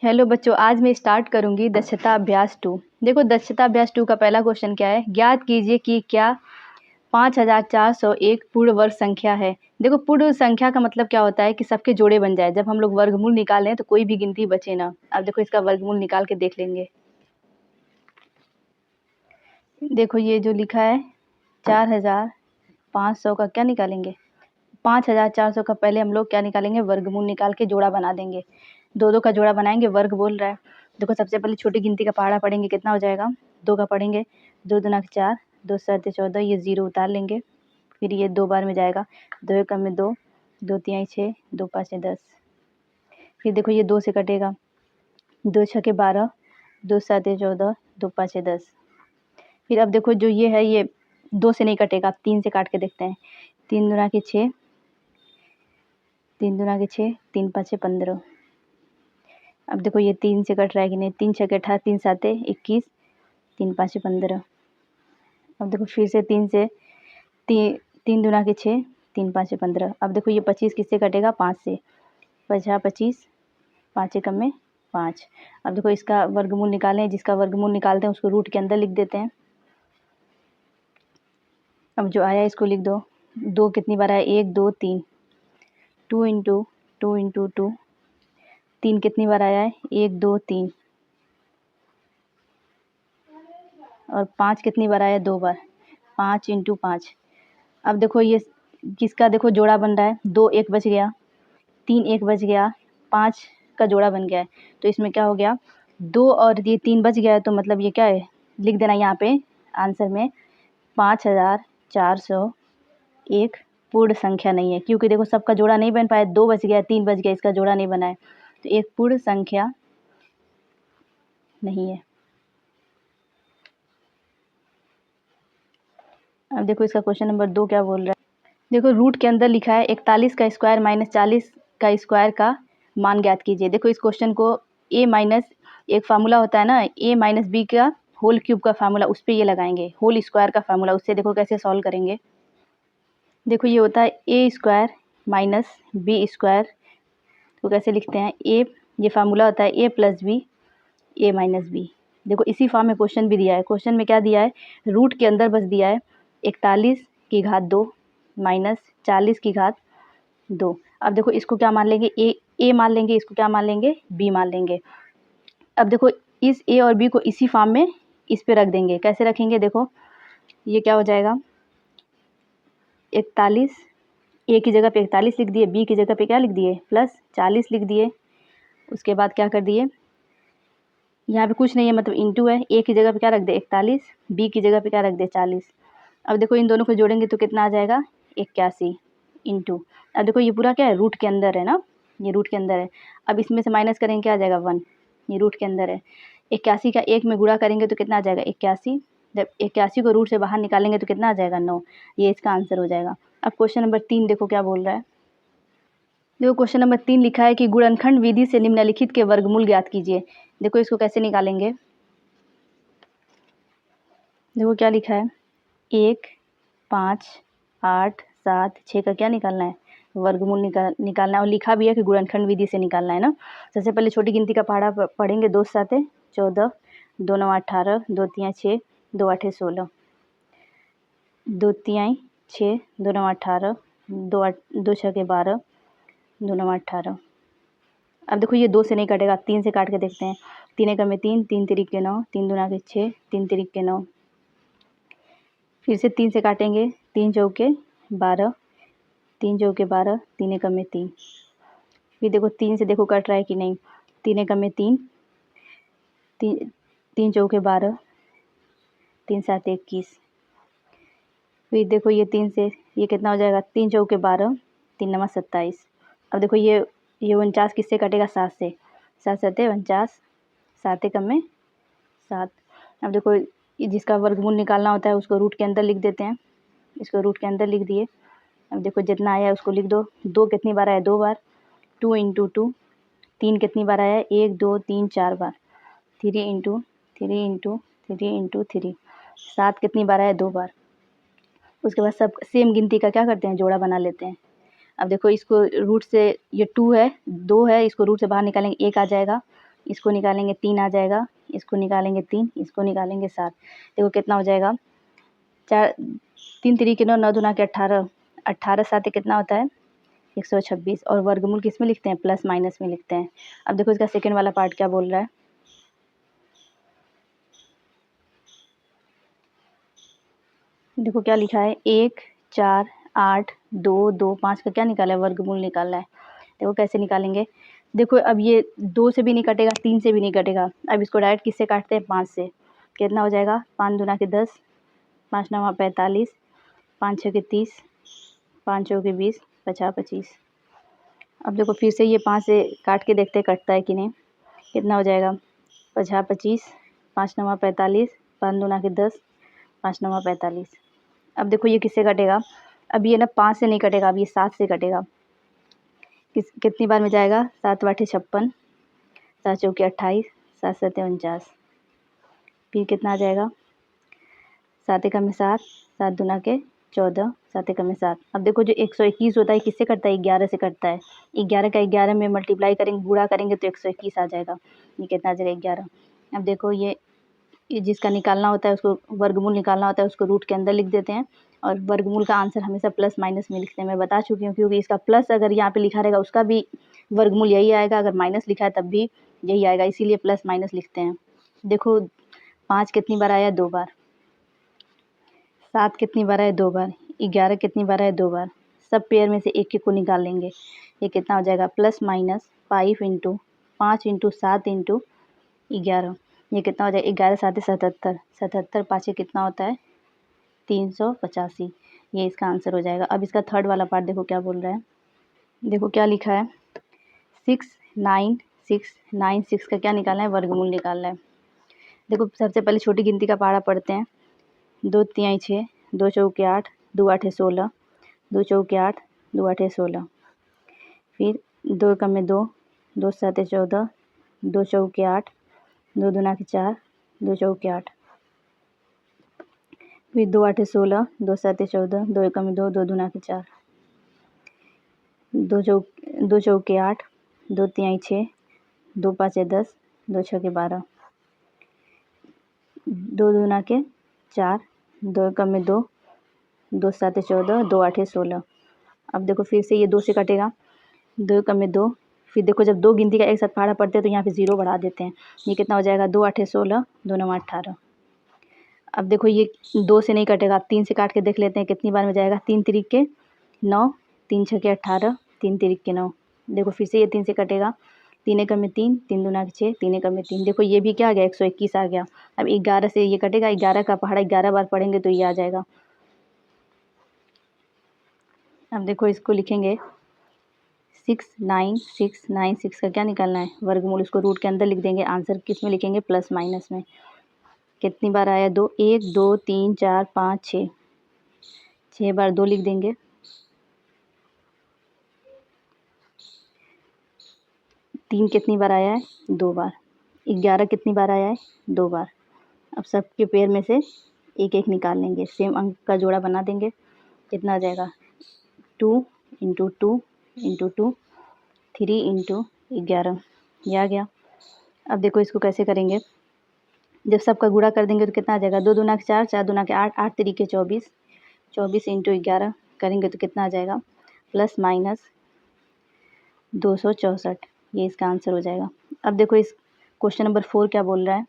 Hello बच्चों, आज मैं स्टार्ट करूंगी दक्षता अभ्यास 2। देखो दक्षता अभ्यास 2 का पहला क्वेश्चन क्या है, ज्ञात कीजिए कि क्या 5401 पूर्ण वर्ग संख्या है। देखो पूर्ण संख्या का मतलब क्या होता है कि सबके जोड़े बन जाए। जब हम लोग वर्गमूल निकालें तो कोई भी गिनती बचे ना। अब देखो इसका वर्गमूल निकाल के देख लेंगे। देखो ये जो लिखा है 4500 का क्या निकालेंगे, 5400 का पहले हम लोग क्या निकालेंगे, वर्गमूल निकाल के जोड़ा बना देंगे। दो दो का जोड़ा बनाएंगे, वर्ग बोल रहा है। देखो सबसे पहले छोटी गिनती का पहाड़ा पढ़ेंगे, कितना हो जाएगा, 2 का पढ़ेंगे, 2 दूना 4, 2 7 14, ये 0 उतार लेंगे। फिर ये 2 बार में जाएगा, 2 एकम में 2, 2 तिहाई 6, 2 पाँचे 10। फिर देखो ये 2 से कटेगा, 2 छके 12, 2 साते 14, 2 पाँचे 10। फिर अब देखो जो ये है ये 2 से नहीं कटेगा, 3 से काट के देखते हैं। 3 दूना के 6, 3 दूना के 6, 3 पाँचे 15। अब देखो ये 3 से कट रहा है कि नहीं, 3 छके 18, 3 साते 21, 3 पाँचे 15। अब देखो फिर से 3 से 3 दूना के 6, 3 पाँचे 15। अब देखो ये 25 किससे कटेगा, 5 से, 50 25, 5 एकम में 5। अब देखो इसका वर्गमूल निकालें, जिसका वर्गमूल निकालते हैं उसको रूट के अंदर लिख देते हैं। अब जो आया इसको लिख दो। 2 कितनी बार आया, 1 2 3, 2 इंटू 2 इंटू 2। 3 कितनी बार आया है, 1 2 3। और 5 कितनी बार आया, 2 बार, 5 इंटू 5। अब देखो ये किसका देखो जोड़ा बन रहा है, 2 1 बच गया, 3 1 बच गया, 5 का जोड़ा बन गया है। तो इसमें क्या हो गया, 2 और ये 3 बच गया है। तो मतलब ये क्या है, लिख देना यहाँ पे आंसर में 5401 पूर्ण संख्या नहीं है, क्योंकि देखो सबका जोड़ा नहीं बन पाया, 2 बच गया, 3 बच गया, इसका जोड़ा नहीं बना है। तो एक पूर्ण संख्या नहीं है। अब देखो इसका क्वेश्चन नंबर 2 क्या बोल रहा है। देखो रूट के अंदर लिखा है 41 का स्क्वायर माइनस 40 का स्क्वायर का मान ज्ञात कीजिए। देखो इस क्वेश्चन को a माइनस एक फार्मूला होता है ना, a माइनस बी का होल क्यूब का फार्मूला, उस पर ये लगाएंगे होल स्क्वायर का फार्मूला। उससे देखो कैसे सॉल्व करेंगे। देखो ये होता है a square minus b square, तो कैसे लिखते हैं, a, ये फार्मूला होता है a plus b, a minus b. देखो इसी फॉर्म में क्वेश्चन भी दिया है। क्वेश्चन में क्या दिया है, रूट के अंदर बस दिया है 41 की घात 2 माइनस 40 की घात 2। अब देखो इसको क्या मान लेंगे, ए मान लेंगे, इसको क्या मान लेंगे, बी मान लेंगे। अब देखो इस ए और बी को इसी फॉर्म में इस पे रख देंगे। कैसे रखेंगे, देखो ये क्या हो जाएगा, 41, ए की जगह पे 41 लिख दिए, बी की जगह पे क्या लिख दिए, प्लस 40 लिख दिए। उसके बाद क्या कर दिए, यहाँ पे कुछ नहीं है मतलब इंटू है, ए की जगह पे क्या रख दे 41, बी की जगह पे क्या रख दे 40। अब देखो इन दोनों को जोड़ेंगे तो कितना आ जाएगा, 81 इंटू, अब देखो ये पूरा क्या है, रूट के अंदर है ना, ये रूट के अंदर है। अब इसमें से माइनस करेंगे क्या आ जाएगा 1, ये रूट के अंदर है। 81 का 1 में गुणा करेंगे तो कितना आ जाएगा 81। जब 81 को रूट से बाहर निकालेंगे तो कितना आ जाएगा 9। ये इसका आंसर हो जाएगा। अब क्वेश्चन नंबर 3 देखो क्या बोल रहा है। देखो क्वेश्चन नंबर 3 लिखा है कि गुणनखंड विधि से निम्नलिखित के वर्गमूल ज्ञात कीजिए। देखो इसको कैसे निकालेंगे, देखो क्या लिखा है, 1 5 8 7 6 का क्या निकालना है, वर्गमूल निकालना है। और लिखा भी है कि गुणनखंड विधि से निकालना है ना। सबसे पहले छोटी गिनती का पहाड़ा पढ़ेंगे, 2 7 14, 2 9 18, 2 3 6, 2 8 16, 2 3 6, 2 9 18, 2 6 12, 2 9 18। अब देखो ये 2 से नहीं कटेगा, 3 से काट के देखते हैं। 3 एकम में 3, 3 तिरिक के 9, 3 दूना के 6, 3 तिरिक के 9। फिर से 3 से काटेंगे, 3 चौके 12, 3 चौके 12, 3 एकम में 3। फिर देखो 3 से देखो कट रहा है कि नहीं, 3 एकम में 3, 3 चौके 12, 3 7 21। फिर देखो ये 3 से ये कितना हो जाएगा, 3 चौके 12, 3 9 27। अब देखो ये 49 किससे कटेगा, 7 से, 7 7 49, 7 एकम में 7। अब देखो जिसका वर्गमूल निकालना होता है उसको रूट के अंदर लिख देते हैं। इसको रूट के अंदर लिख दिए। अब देखो जितना आया उसको लिख दो। 2 कितनी बार आया, 2 बार, 2 इंटू 2। 3 कितनी बार आया, 1 2 3 4 बार, 3 इंटू 3 इंटू 3 इंटू 3। 7 कितनी बार आया, 2 बार। उसके बाद सब सेम गिनती का क्या करते हैं, जोड़ा बना लेते हैं। अब देखो इसको रूट से, ये 2 है, 2 है, इसको रूट से बाहर निकालेंगे 1 आ जाएगा। इसको निकालेंगे 3 आ जाएगा, इसको निकालेंगे 3, इसको निकालेंगे 7। देखो कितना हो जाएगा, 4 3 3 9, 9 दूना के 18, 18 7 कितना होता है 126। और वर्गमूल किस में लिखते हैं, प्लस माइनस में लिखते हैं। अब देखो इसका सेकेंड वाला पार्ट क्या बोल रहा है। देखो क्या लिखा है, 1 4 8 2 2 5 का क्या निकाला है, वर्गमूल निकालना है। देखो कैसे निकालेंगे, देखो अब ये 2 से भी नहीं कटेगा, 3 से भी नहीं कटेगा। अब इसको डायरेक्ट किससे काटते हैं, 5 से। कितना हो जाएगा, 5 दूना के 10, 5 नवा 45, 5 छः के 30, 5 चौ के 20, 50 25। अब देखो फिर से ये 5 से काट के देखते हैं कटता है कि नहीं। कितना हो जाएगा, 50 25, 5 नवा 45, 5 दूना के 10, 5 नवा 45। अब देखो ये किससे कटेगा, अब ये ना 5 से नहीं कटेगा, अब ये 7 से कटेगा। कितनी बार में जाएगा, 7 8 56, 7 चौके 28, 7 7 49। फिर कितना आ जाएगा, 7 एकम में 7, 7 दूना के 14, 7 एकम में 7। अब देखो जो 121 होता है किससे कटता है, 11 से कटता है। 11 का 11 में मल्टीप्लाई करेंगे, गुणा करेंगे तो 121 आ जाएगा। ये कितना आ जाएगा, 11। अब देखो ये जिसका निकालना होता है उसको, वर्गमूल निकालना होता है उसको रूट के अंदर लिख देते हैं। और वर्गमूल का आंसर हमेशा प्लस माइनस में लिखते हैं, मैं बता चुकी हूँ। क्योंकि इसका प्लस अगर यहाँ पे लिखा रहेगा उसका भी वर्गमूल यही आएगा, अगर माइनस लिखा है तब भी यही आएगा, इसीलिए प्लस माइनस लिखते हैं। देखो 5 कितनी बार आया, 2 बार। 7 कितनी बार आया, 2 बार। 11 कितनी बार आया, 2 बार। सब पेयर में से एक एक को निकाल लेंगे। ये कितना हो जाएगा, plus minus 5 into 5 into 7 into 11। ये कितना हो जाएगा, 11 7 77, 77 5 कितना होता है, 385। ये इसका आंसर हो जाएगा। अब इसका थर्ड वाला पार्ट देखो क्या बोल रहा है। देखो क्या लिखा है, 6 9 6 9 6 का क्या निकालना है, वर्गमूल निकालना है। देखो सबसे पहले छोटी गिनती का पहाड़ा पढ़ते हैं। 2 तिहाई 6, 2 चौके 8, 2 आठे 16, 2 चौके 8, 2 आठे 16। फिर 2 एकम में 2, 2 साते 14, 2 चौके 8, 2 दूना के 4, 2 चौके 8। फिर 2 आठे 16, 2 साते 14, 2 एकम में 2, 2 दूना के 4, 2 चौके 8, 2 तिहाई 6, 2 पाँचे 10, 2 छके 12, 2 दूना के 4, 2 एकम में 2, 2 साते 14, 2 आठे 16। अब देखो फिर से ये 2 से कटेगा, 2 एकम में 2। फिर देखो जब 2 गिनती का एक साथ पहाड़ा पढ़ते हैं तो यहाँ पे 0 बढ़ा देते हैं। ये कितना हो जाएगा, 2 आठे 16, 2 नौ 18। अब देखो ये 2 से नहीं कटेगा, 3 से काट के देख लेते हैं कितनी बार में जाएगा। 3 तिरिक के 9, 3 छके 18, 3 तिरिक के 9। देखो फिर से ये 3 से कटेगा, 3 एकम में 3, 3 दूना के 6, 3 एकम में 3। देखो ये भी क्या आ गया, 121 आ गया। अब 11 से ये कटेगा, 11 का पहाड़ा 11 बार पढ़ेंगे तो ये आ जाएगा। अब देखो इसको लिखेंगे 6 9 6 9 6 का क्या निकालना है, वर्गमूल। इसको रूट के अंदर लिख देंगे, आंसर किस में लिखेंगे, प्लस माइनस में। कितनी बार आया, 2 1 2 3 4 5 6, 6 बार 2 लिख देंगे। 3 कितनी बार आया है, 2 बार। 11 कितनी बार आया है, 2 बार। अब सबके पेयर में से एक एक निकाल लेंगे, सेम अंक का जोड़ा बना देंगे। कितना आ जाएगा, 2 इंटू 2 इंटू 2, 3 इंटू 11। ये आ गया। अब देखो इसको कैसे करेंगे, जब सबका गुणा कर देंगे तो कितना आ जाएगा, 2 दूना के 4, 4 दूना के 8, 8 तिरिक के 24, 24 इंटू 11 करेंगे तो कितना आ जाएगा, प्लस माइनस 264। ये इसका आंसर हो जाएगा। अब देखो इस क्वेश्चन नंबर 4 क्या बोल रहा है।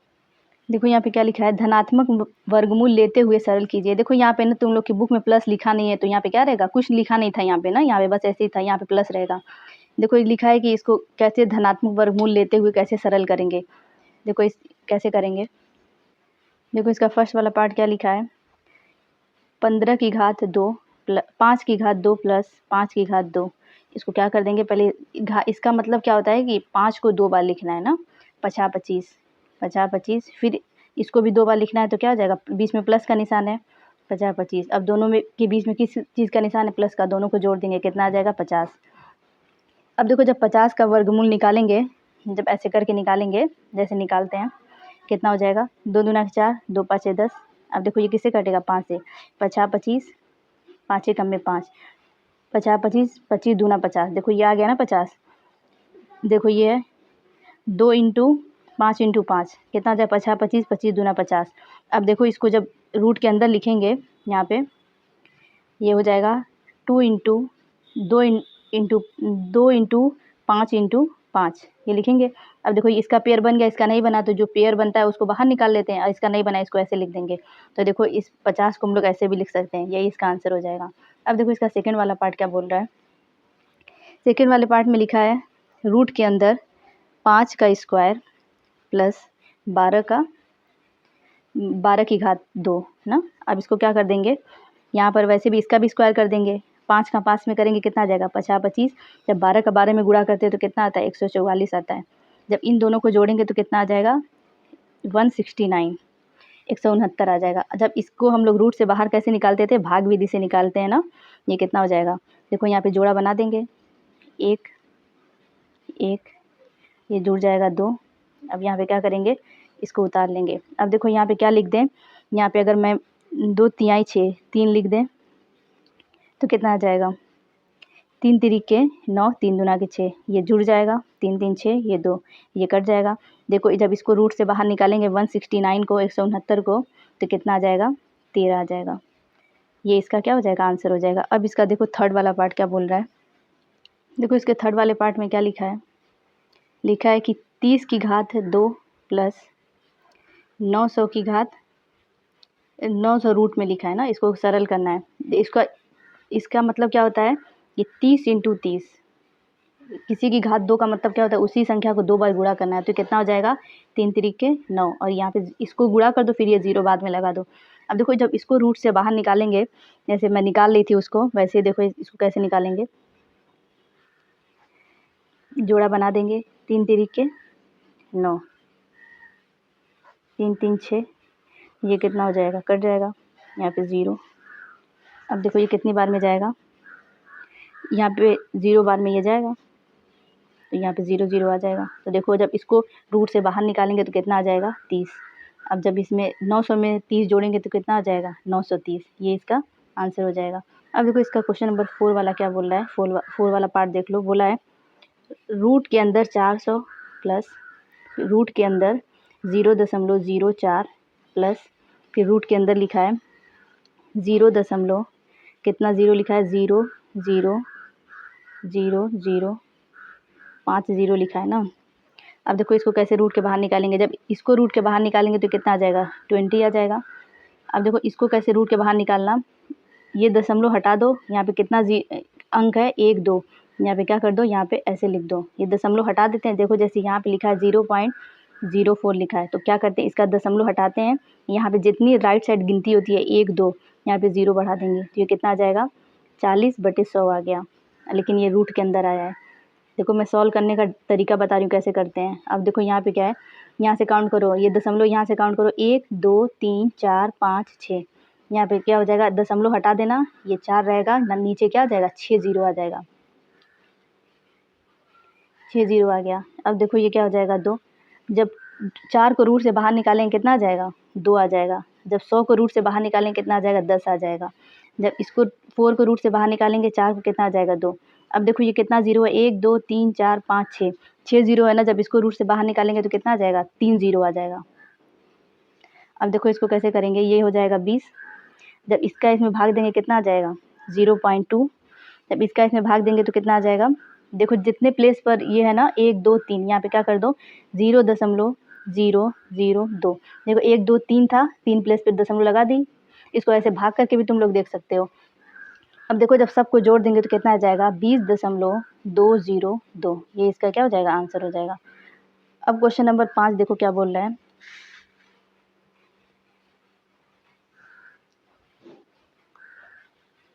देखो यहाँ पे क्या लिखा है, धनात्मक वर्गमूल लेते हुए सरल कीजिए। देखो यहाँ पे ना तुम लोग की बुक में प्लस लिखा नहीं है, तो यहाँ पे क्या रहेगा, कुछ लिखा नहीं था यहाँ पे ना, यहाँ पे बस ऐसे ही था, यहाँ पे प्लस रहेगा। देखो लिखा है कि इसको कैसे धनात्मक वर्गमूल लेते हुए कैसे सरल करेंगे। देखो इस कैसे करेंगे, देखो इसका फर्स्ट वाला पार्ट क्या लिखा है, 15 की घात 2 5 की घात 2 प्लस 5 की घात 2। इसको क्या कर देंगे, पहले इसका मतलब क्या होता है कि 5 को 2 बार लिखना है ना, 50 25, 50 25। फिर इसको भी 2 बार लिखना है तो क्या हो जाएगा, बीच में प्लस का निशान है, 50 25। अब दोनों में के बीच में किस चीज़ का निशान है, प्लस का, दोनों को जोड़ देंगे, कितना आ जाएगा, 50। अब देखो जब 50 का वर्गमूल निकालेंगे, जब ऐसे करके निकालेंगे जैसे निकालते हैं, कितना हो जाएगा, 2 दूना के 4, 2 पाँचे 10। अब देखो ये किससे कटेगा, 5 से। 50 25, 5 एकम में 5, 50 25, 25 दूना 50। देखो ये आ गया ना 50। देखो ये है 2 इंटू 5 इंटू 5 कितना हो जाए 5 25, 25 दूना 50। अब देखो इसको जब रूट के अंदर लिखेंगे यहाँ पे ये हो जाएगा 2 इंटू 5 इंटू 5 ये लिखेंगे। अब देखो इसका पेयर बन गया, इसका नहीं बना, तो जो पेयर बनता है उसको बाहर निकाल लेते हैं और इसका नहीं बना इसको ऐसे लिख देंगे। तो देखो इस 50 को हम लोग ऐसे भी लिख सकते हैं, यही इसका आंसर हो जाएगा। अब देखो इसका सेकेंड वाला पार्ट क्या बोल रहा है। सेकेंड वाले पार्ट में लिखा है रूट के अंदर 5 का स्क्वायर प्लस 12 की घात 2 ना। अब इसको क्या कर देंगे, यहाँ पर वैसे भी इसका भी स्क्वायर कर देंगे। 5 का 5 में करेंगे कितना आ जाएगा 50 25। जब 12 का 12 में गुणा करते हैं तो कितना आता है 144 आता है। जब इन दोनों को जोड़ेंगे तो कितना आ जाएगा 169 169 आ जाएगा। जब इसको हम लोग रूट से बाहर कैसे निकालते थे, भाग विधि से निकालते हैं ना। ये कितना हो जाएगा, देखो यहाँ पे जोड़ा बना देंगे, 1 1 ये जुड़ जाएगा 2। अब यहाँ पे क्या करेंगे, इसको उतार लेंगे। अब देखो यहाँ पे क्या लिख दें, यहाँ पे अगर मैं 2 तिहाई 6 3 लिख दें तो कितना आ जाएगा 3 तिरिके 9 3 दूना के 6 ये जुड़ जाएगा, 3 3 6 ये 2 ये कट जाएगा। देखो जब इसको रूट से बाहर निकालेंगे 169 को 169 को तो कितना आ जाएगा 13 आ जाएगा। ये इसका क्या हो जाएगा आंसर हो जाएगा। अब इसका देखो थर्ड वाला पार्ट क्या बोल रहा है। देखो इसके थर्ड वाले पार्ट में क्या लिखा है, लिखा है कि 30 की घात 2 प्लस 900 की घात 900 रूट में लिखा है ना, इसको सरल करना है। इसका मतलब क्या होता है, ये 30 इंटू 30 किसी की घात 2 का मतलब क्या होता है, उसी संख्या को 2 बार गुणा करना है। तो कितना हो जाएगा 3 तिरिके 9 और यहाँ पे इसको गुणा कर दो, फिर ये 0 बाद में लगा दो। अब देखो जब इसको रूट से बाहर निकालेंगे, जैसे मैं निकाल ली थी उसको, वैसे देखो इसको कैसे निकालेंगे, जोड़ा बना देंगे, 3 तिरिके 9 3 3 6 ये कितना हो जाएगा कट जाएगा, यहाँ पे 0। अब देखो ये कितनी बार में जाएगा, यहाँ पे 0 बार में ये जाएगा तो यहाँ पे 0 0 आ जाएगा। तो देखो जब इसको रूट से बाहर निकालेंगे तो कितना आ जाएगा 30। अब जब इसमें 900 में 30 जोड़ेंगे तो कितना आ जाएगा 930, ये इसका आंसर हो जाएगा। अब देखो इसका क्वेश्चन नंबर 4 वाला क्या बोल रहा है, 4 वाला पार्ट देख लो। बोला है रूट के अंदर 400 प्लस रूट के अंदर 0.04 प्लस फिर रूट के अंदर लिखा है 0 कितना 0 लिखा है 0 0 0 0 5 0 लिखा है ना। अब देखो इसको कैसे रूट के बाहर निकालेंगे, जब इसको रूट के बाहर निकालेंगे तो कितना आ जाएगा 20 आ जाएगा। अब देखो इसको कैसे रूट के बाहर निकालना, ये दशमलव हटा दो, यहाँ पे कितना अंक है 1 2, यहाँ पे क्या कर दो यहाँ पे ऐसे लिख दो, ये दशमलव हटा देते हैं। देखो जैसे यहाँ पे लिखा है 0.04 लिखा है, तो क्या करते हैं इसका दशमलव हटाते हैं, यहाँ पे जितनी राइट साइड गिनती होती है 1 2 यहाँ पे 0 बढ़ा देंगे तो ये कितना आ जाएगा 40/100 आ गया, लेकिन ये रूट के अंदर आया है। देखो मैं सॉल्व करने का तरीका बता रही हूँ कैसे करते हैं। अब देखो यहाँ पे क्या है, यहाँ से काउंट करो, ये दशमलव यहाँ से काउंट करो 1 2 3 4 5 6, यहाँ पे क्या हो जाएगा दशमलव हटा देना, ये 4 रहेगा, नीचे क्या आ जाएगा 6 0 आ जाएगा, 6 0 आ गया। अब देखो ये क्या हो जाएगा 2, जब 4 को रूट से बाहर निकालेंगे कितना आ जाएगा 2 आ जाएगा। जब 100 को रूट से बाहर निकालेंगे कितना आ जाएगा 10 आ जाएगा। जब इसको 4 को रूट से बाहर निकालेंगे 4 को कितना आ जाएगा 2। अब देखो ये कितना 0 है 1 2 3 4 5 6 6 0 है ना, जब इसको रूट से बाहर निकालेंगे तो कितना आ जाएगा 3 0 आ जाएगा। अब देखो इसको कैसे करेंगे, ये हो जाएगा 20, जब इसका इसमें भाग देंगे कितना आ जाएगा 0.2, जब इसका इसमें भाग देंगे तो कितना आ जाएगा, देखो जितने प्लेस पर ये है ना 1 2 3 यहाँ पे क्या कर दो 0.002, देखो 1 2 3 था, 3 प्लेस पर दशमलव लगा दी, इसको ऐसे भाग करके भी तुम लोग देख सकते हो। अब देखो जब सबको जोड़ देंगे तो कितना आ जाएगा 20.202, ये इसका क्या हो जाएगा आंसर हो जाएगा। अब क्वेश्चन नंबर 5 देखो क्या बोल रहा है,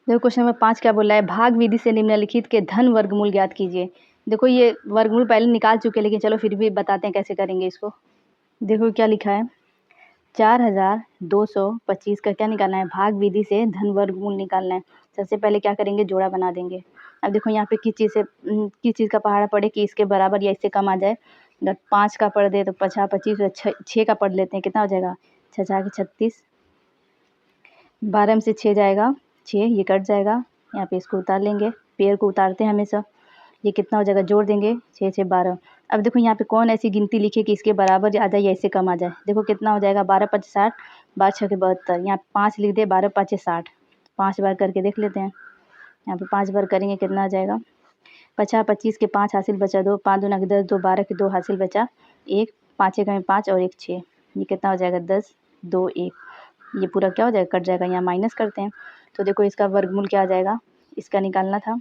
देखो क्वेश्चन नंबर 5 क्या बोल रहा है, भाग विधि से निम्नलिखित के धन वर्गमूल ज्ञात कीजिए। देखो ये वर्गमूल पहले निकाल चुके हैं, लेकिन चलो फिर भी बताते हैं कैसे करेंगे इसको। देखो क्या लिखा है 4225 का क्या निकालना है, भाग विधि से धन वर्गमूल निकालना है। सबसे पहले क्या करेंगे जोड़ा बना देंगे। अब देखो यहाँ पे किस चीज़ का पहाड़ा पड़े कि इसके बराबर या इससे कम आ जाए। अगर 5 का पढ़ दे तो 50 25, 6 का पढ़ लेते हैं, कितना हो जाएगा 6 6 36, 12 में से 6 जाएगा 6, ये कट जाएगा, यहाँ पे इसको उतार लेंगे, पेड़ को उतारते हैं हमेशा, ये कितना हो जाएगा जोड़ देंगे 6 6 12। अब देखो यहाँ पे कौन ऐसी गिनती लिखे कि इसके बराबर आ जाए या इससे कम आ जाए। देखो कितना हो जाएगा, 12 5 60, 12 6 72, यहाँ 5 लिख दे, 12 5 60, 5 बार करके देख लेते हैं। यहाँ पे 5 बार करेंगे कितना आ जाएगा, 50 25 के 5 हासिल बचा 2, 5 दूना के 10, 2 12 के 2 हासिल बचा 1, 5 एक में 5 और 1 6, ये कितना हो जाएगा 10 2 1, ये पूरा क्या हो जाएगा, कट जाएगा। यहाँ माइनस करते हैं तो देखो इसका वर्गमूल क्या आ जाएगा, इसका निकालना था।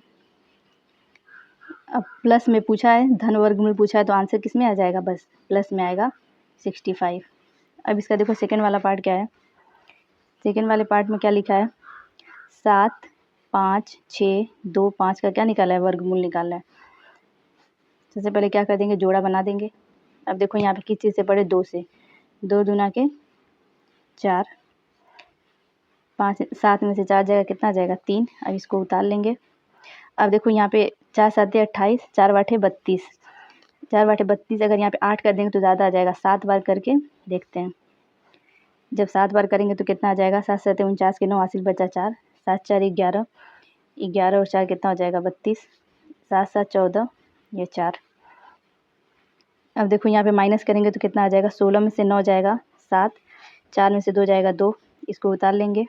अब प्लस में पूछा है, धन वर्गमूल पूछा है, तो आंसर किस में आ जाएगा, बस प्लस में आएगा 65। अब इसका देखो सेकेंड वाला पार्ट क्या है। सेकेंड वाले पार्ट में क्या लिखा है, 7 5 6 2 5 का क्या निकाला है, वर्गमूल निकाला है। सबसे पहले क्या कर देंगे, जोड़ा बना देंगे। अब देखो यहाँ पे किस चीज़ से पढ़े, 2 से, 2 दूना के 4, 5 7 में से 4 जाएगा कितना आ जाएगा 3। अब इसको उतार लेंगे। अब देखो यहाँ पे 4 7 28, 4 8 32, 4 8 32, अगर यहाँ पे 8 कर देंगे तो ज़्यादा आ जाएगा। 7 बार करके देखते हैं, जब 7 बार करेंगे तो कितना आ जाएगा, 7 7 49 के 9 हासिल बचा 4, 7 4 11, 11 और 4 कितना हो जाएगा 32, 7 7 14, ये 4। अब देखो यहाँ पे माइनस करेंगे तो कितना आ जाएगा, 16 में से 9 जाएगा 7, 4 में से 2 जाएगा 2, इसको उतार लेंगे।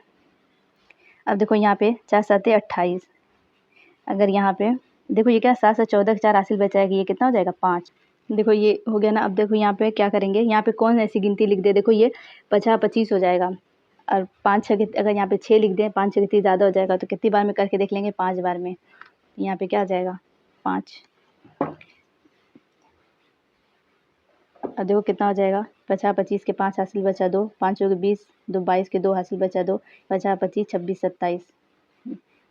अब देखो यहाँ पे 4 7 28, अगर यहाँ पे देखो ये क्या, 7 7 14 4 हासिल बचाएगा, ये कितना हो जाएगा 5। देखो ये हो गया ना। अब देखो यहाँ पे क्या करेंगे, यहाँ पे कौन ऐसी गिनती लिख दे, देखो ये 50 25 हो जाएगा, और 5 6 अगर यहाँ पे 6 लिख दें, 5 6 कितनी ज़्यादा हो जाएगा, तो कितनी बार में करके देख लेंगे, 5 बार में। यहाँ पे क्या आ जाएगा 5। अब देखो कितना हो जाएगा, 50 25 के 5 हासिल बचा 2, 5 के 20, 2 22 के 2 हासिल बचा 2, 50 25 26 27।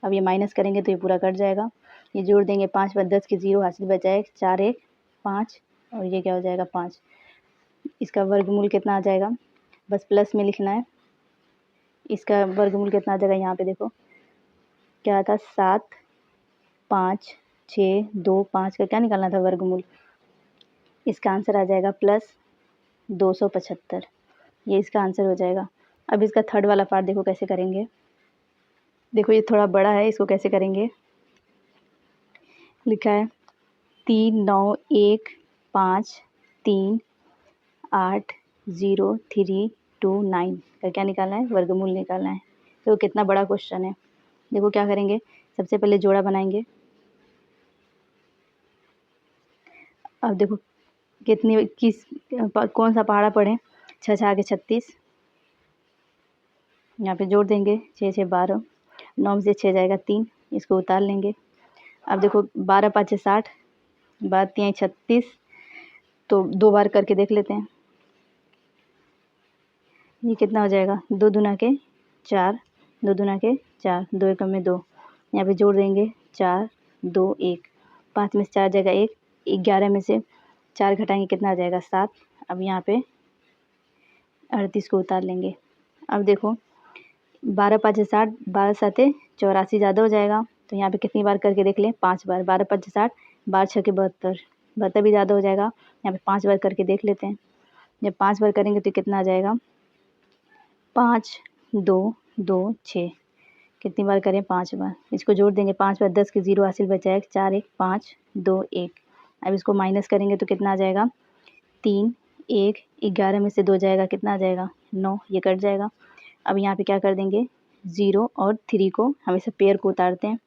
अब ये माइनस करेंगे तो ये पूरा कट जाएगा। ये जोड़ देंगे, 5 पर 10 के 0 हासिल बचा 1, 4 1 5, और ये क्या हो जाएगा 5। इसका वर्गमूल कितना आ जाएगा, बस प्लस में लिखना है। इसका वर्गमूल कितना आ जाएगा, यहाँ पे देखो क्या था, 7 5 6 2 5 का क्या निकालना था वर्गमूल, इसका आंसर आ जाएगा प्लस 275, ये इसका आंसर हो जाएगा। अब इसका थर्ड वाला पार्ट देखो कैसे करेंगे। देखो ये थोड़ा बड़ा है, इसको कैसे करेंगे, लिखा है 3 9 1 5 3 8 0 3 2 9 का क्या निकालना है, वर्गमूल निकालना है। तो कितना बड़ा क्वेश्चन है। देखो क्या करेंगे, सबसे पहले जोड़ा बनाएंगे। अब देखो कितनी कौन सा पहाड़ा पढ़ें, 6 6 आगे 36, यहाँ पे जोड़ देंगे, 6 6 12, 9 में से 6 जाएगा 3, इसको उतार लेंगे। अब देखो 12 5 60, 12 3 36, तो 2 बार करके देख लेते हैं, ये कितना हो जाएगा, 2 दूना के 4, 2 दूना के 4, 2 एकम में 2, यहाँ पे जोड़ देंगे 4 2 1, 5 में से 4 जाएगा 1, 11 में से 4 घटाएंगे कितना आ जाएगा 7। अब यहाँ पे 38 को उतार लेंगे। अब देखो 12 5 60, 12 7 84, ज़्यादा हो जाएगा, तो यहाँ पे कितनी बार करके देख लें, 5 बार। 12 5 60, 12 6 72, 72 भी ज़्यादा हो जाएगा, यहाँ पे 5 बार करके देख लेते हैं। जब 5 बार करेंगे तो कितना आ जाएगा, 5 2 2 6, कितनी बार करें, 5 बार। इसको जोड़ देंगे, 5 बार 10 के 0 हासिल बचा 1, 4 1 5 2 1। अब इसको माइनस करेंगे तो कितना आ जाएगा, 3 1, 11 में से 2 जाएगा कितना आ जाएगा 9, ये कट जाएगा। अब यहाँ पे क्या कर देंगे, 0 और 3 को हमेशा पेयर को उतारते हैं।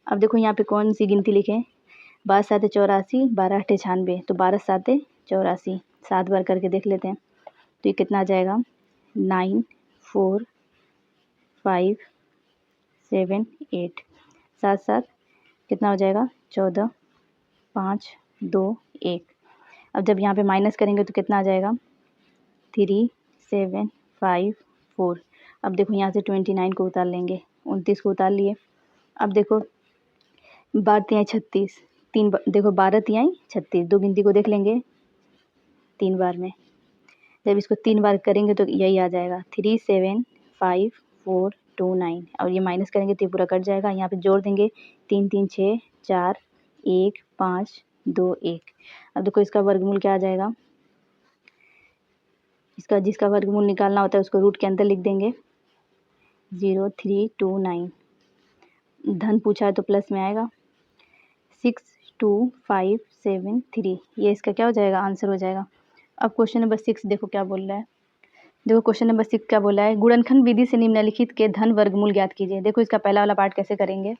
अब देखो यहाँ पे कौन सी गिनती लिखें, 12 7 84, 12 8 96, तो 12 7 84, 7 बार करके देख लेते हैं, तो ये कितना आ जाएगा, 9 4 5 7 8, 7 7 कितना हो जाएगा 14 5 2 1। अब जब यहाँ पे माइनस करेंगे तो कितना आ जाएगा, 3 7 5 4। अब देखो यहाँ से 29 को उतार लेंगे, 29 को उतार लिए। अब देखो 12 तिहाई 36, देखो 12 तिहाई 36, 2 गिनती को देख लेंगे 3 बार में। जब इसको 3 बार करेंगे तो यही आ जाएगा, 3 7 5 4 2 9, और ये माइनस करेंगे तो ये पूरा कट जाएगा। यहाँ पे जोड़ देंगे, 3 3 6 4 1 5 2 1। अब देखो इसका वर्गमूल क्या आ जाएगा, इसका जिसका वर्गमूल निकालना होता है उसको रूट के अंदर लिख देंगे, 0 3 2 9। धन पूछा है तो प्लस में आएगा, 6 2573, ये इसका क्या हो जाएगा, आंसर हो जाएगा। अब क्वेश्चन नंबर 6 देखो क्या बोल रहा है। देखो क्वेश्चन नंबर 6 क्या बोला है, गुणनखंड विधि से निम्नलिखित के धन वर्गमूल ज्ञात कीजिए। देखो इसका पहला वाला पार्ट कैसे करेंगे,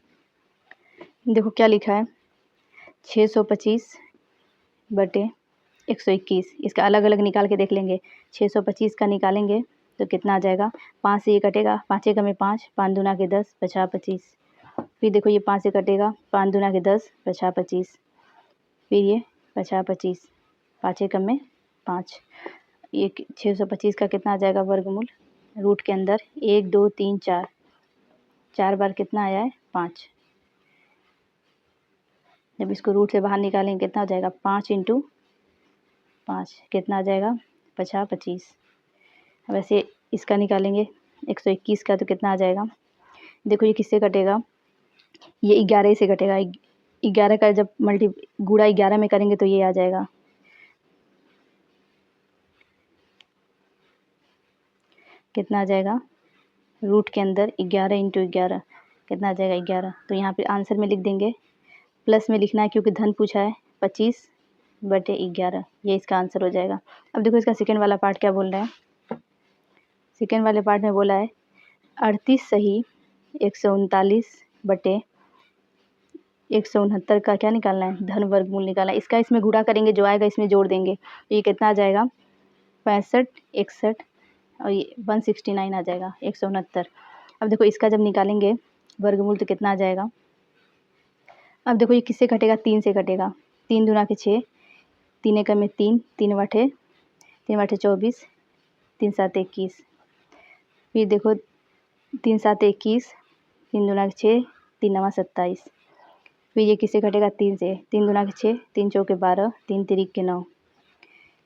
देखो क्या लिखा है, 625 बटे 121, इसका अलग अलग निकाल के देख लेंगे। 625 का निकालेंगे तो कितना आ जाएगा, 5 से ये कटेगा, 5 एकम में 5, 5 दूना के 10, 50 25। फिर देखो ये 5 से कटेगा, 5 दूना के 10, 50 25। फिर ये 50 25, 5 एकम में 5। ये 625 का कितना आ जाएगा वर्गमूल, रूट के अंदर 1 2 3 4, 4 बार कितना आया है, 5। जब इसको रूट से बाहर निकालेंगे कितना हो जाएगा, 5 इंटू 5 कितना आ जाएगा, 50 25। अब ऐसे इसका निकालेंगे 121 का तो कितना आ जाएगा, देखो ये किससे कटेगा, ये 11 से कटेगा। 11 का जब गुणा 11 में करेंगे तो ये आ जाएगा, कितना आ जाएगा, रूट के अंदर 11 इंटू 11 कितना आ जाएगा, 11। तो यहाँ पे आंसर में लिख देंगे, प्लस में लिखना है क्योंकि धन पूछा है, 25 बटे 11, ये इसका आंसर हो जाएगा। अब देखो इसका सेकेंड वाला पार्ट क्या बोल रहा है, सेकेंड वाले पार्ट में बोला है 38 सही 139 बटे 169 का क्या निकालना है, धन वर्गमूल निकालना है। इसका इसमें गुणा करेंगे, जो आएगा इसमें जोड़ देंगे तो ये कितना आ जाएगा, 65 61 और ये 169 आ जाएगा, 169। अब देखो इसका जब निकालेंगे वर्गमूल तो कितना आ जाएगा, अब देखो ये किससे कटेगा, 3 से कटेगा, 3 दूना के 6, 3 एकम में 3, 3 बाटे 24, 3 7 21। फिर देखो 3 7 21, 3 दूना के 6, 3 9 27। फिर ये किससे कटेगा, 3 से, 3 दूना के 6, 3 चौके 12, 3 तिरिक के 9।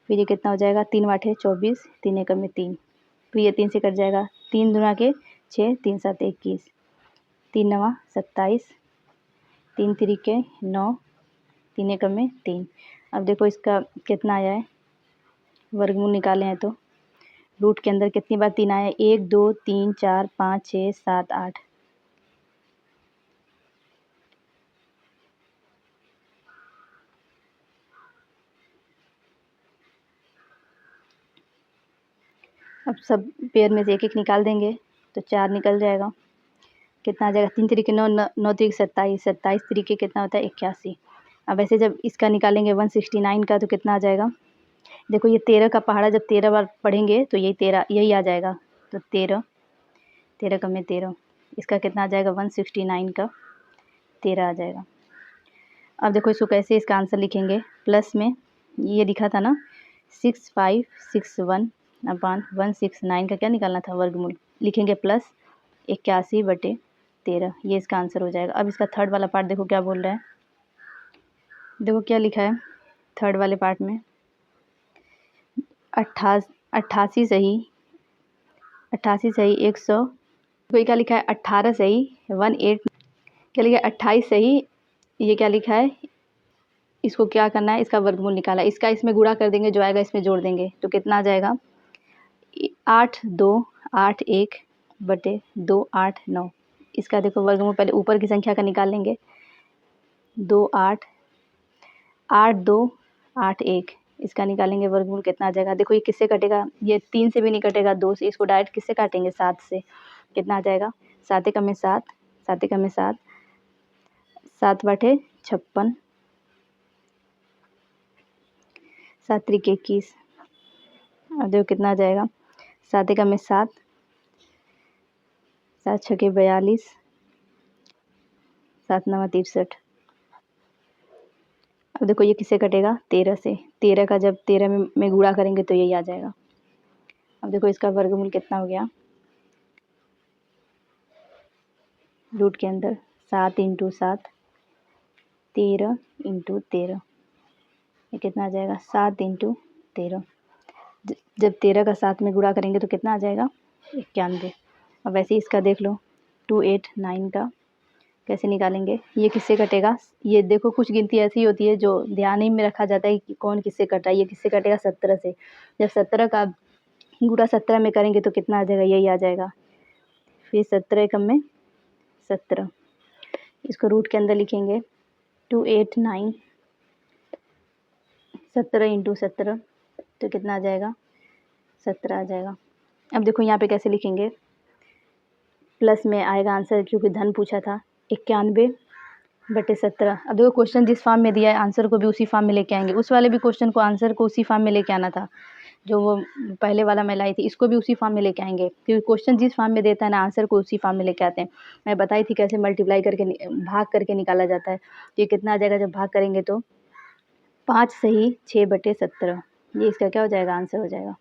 फिर ये कितना हो जाएगा, 3 बाटे 24, 3 एकम में 3। फिर ये 3 से कट जाएगा, 3 दूना के 6, 3 7 21, 3 9 27, 3 तिरिक के 9, 3 एकम में 3। अब देखो इसका कितना आया है, वर्गमूल निकाले हैं तो रूट के अंदर कितनी बार 3 आया, 1 2 3 4 5 6 7 8। अब सब पेयर में से एक एक निकाल देंगे तो 4 निकल जाएगा, कितना आ जाएगा, 3 तरीके 9 9 तरीके 27, 27 तरीके कितना होता है, 81। अब ऐसे जब इसका निकालेंगे 169 का तो कितना आ जाएगा, देखो ये 13 का पहाड़ा जब 13 बार पढ़ेंगे तो यही 13 यही आ जाएगा, तो 13 13 कम में 13, इसका कितना आ जाएगा, 169 का 13 आ जाएगा। अब देखो इसको कैसे इसका आंसर लिखेंगे, प्लस में ये लिखा था ना 6561 अपान 169 का क्या निकालना था, वर्गमूल, लिखेंगे प्लस 81 बटे 13, ये इसका आंसर हो जाएगा। अब इसका थर्ड वाला पार्ट देखो क्या बोल रहा है, देखो क्या लिखा है थर्ड वाले पार्ट में, 88 सही 100, कोई क्या लिखा है 18 सही 18, क्या लिखा है 28 सही, ये क्या लिखा है, इसको क्या करना है, इसका वर्गमूल निकाला, इसका इसमें गुणा कर देंगे, जो आएगा इसमें जोड़ देंगे तो कितना आ जाएगा, 8 2 8 1 बटे 2 8 9। इसका देखो वर्गमूल पहले ऊपर की संख्या का निकाल लेंगे, 2 8 8 2 8 1, इसका निकालेंगे वर्गमूल कितना आ जाएगा, देखो ये किससे कटेगा, ये 3 से भी नहीं कटेगा, 2 से, इसको डायरेक्ट किससे काटेंगे, 7 से, कितना आ जाएगा, 7 एकम में 7, 7 एकम में 7, 7 बटे 56, 7 त्रिक 21। अब देखो कितना आ जाएगा, 7 एकम में 7, 7 छके 42, 7 नवा 63। अब देखो ये किससे कटेगा, 13 से, 13 का जब 13 में गुणा करेंगे तो यही आ जाएगा। अब देखो इसका वर्गमूल कितना हो गया, रूट के अंदर 7 इंटू 7 13 इंटू 13, ये कितना आ जाएगा, 7 इंटू 13, जब 13 का 7 में गुणा करेंगे तो कितना आ जाएगा, 91। अब वैसे ही इसका देख लो 289 का कैसे निकालेंगे, ये किससे कटेगा, ये देखो कुछ गिनती ऐसी होती है जो ध्यान ही में रखा जाता है कि कौन किससे कट रहा है, ये किससे कटेगा, 17 से, जब 17 का गुणा 17 में करेंगे तो कितना आ जाएगा, यही आ जाएगा, फिर 17 एकम में 17, इसको रूट के अंदर लिखेंगे 289 17 इंटू 17 तो कितना आ जाएगा 17 आ जाएगा। अब देखो यहाँ पे कैसे लिखेंगे, प्लस में आएगा आंसर क्योंकि धन पूछा था 91/17। अब देखो क्वेश्चन जिस फॉर्म में दिया है आंसर को भी उसी फॉर्म में लेके आएंगे। उस वाले भी क्वेश्चन को आंसर को उसी फॉर्म में लेके आना था जो वो पहले वाला मैं लाई थी, इसको भी उसी फॉर्म में लेके आएंगे क्योंकि क्वेश्चन जिस फॉर्म में देता है ना आंसर को उसी फॉर्म में लेके आते हैं। मैं बताई थी कैसे मल्टीप्लाई करके भाग करके निकाला जाता है। तो ये कितना आ जाएगा जब भाग करेंगे तो 5 सही 6/17, ये इसका क्या हो जाएगा आंसर हो जाएगा।